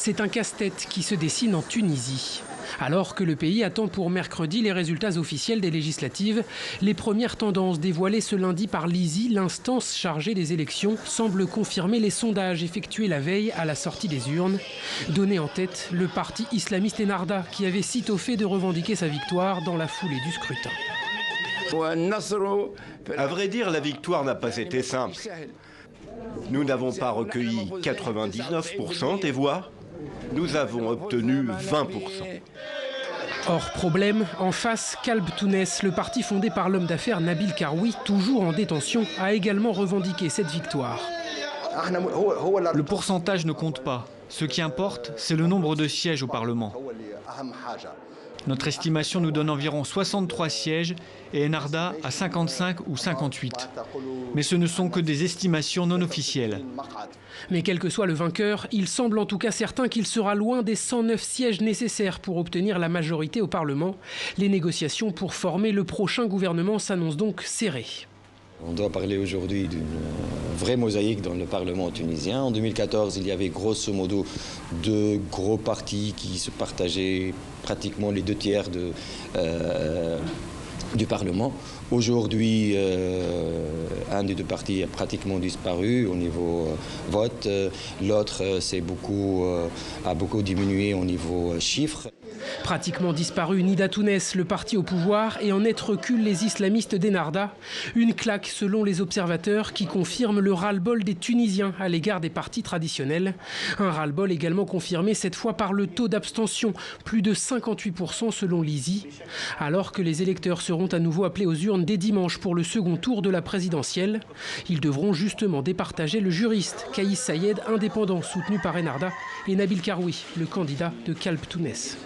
C'est un casse-tête qui se dessine en Tunisie. Alors que le pays attend pour mercredi les résultats officiels des législatives, les premières tendances dévoilées ce lundi par l'ISI, l'instance chargée des élections, semblent confirmer les sondages effectués la veille à la sortie des urnes. Donné en tête, le parti islamiste Ennahda, qui avait sitôt fait de revendiquer sa victoire dans la foulée du scrutin. À vrai dire, la victoire n'a pas été simple. Nous n'avons pas recueilli 99% des voix, nous avons obtenu 20%. Or, problème, en face, Kalb Tounès, le parti fondé par l'homme d'affaires Nabil Karoui, toujours en détention, a également revendiqué cette victoire. Le pourcentage ne compte pas. Ce qui importe, c'est le nombre de sièges au Parlement. Notre estimation nous donne environ 63 sièges et Ennahda à 55 ou 58. Mais ce ne sont que des estimations non officielles. Mais quel que soit le vainqueur, il semble en tout cas certain qu'il sera loin des 109 sièges nécessaires pour obtenir la majorité au Parlement. Les négociations pour former le prochain gouvernement s'annoncent donc serrées. On doit parler aujourd'hui d'une vraie mosaïque dans le Parlement tunisien. En 2014, il y avait grosso modo deux gros partis qui se partageaient pratiquement les 2/3 du Parlement. Aujourd'hui, un des deux partis a pratiquement disparu au niveau vote. L'autre a beaucoup diminué au niveau chiffres. Pratiquement disparu Nida Tounès, le parti au pouvoir, et en net recul les islamistes d'Ennahda. Une claque selon les observateurs qui confirment le ras-le-bol des Tunisiens à l'égard des partis traditionnels. Un ras-le-bol également confirmé cette fois par le taux d'abstention, plus de 58% selon l'ISI. Alors que les électeurs seront à nouveau appelés aux urnes dès dimanche pour le second tour de la présidentielle, ils devront justement départager le juriste Kaïs Sayed, indépendant soutenu par Ennahda, et Nabil Karoui, le candidat de Kalb Tounès.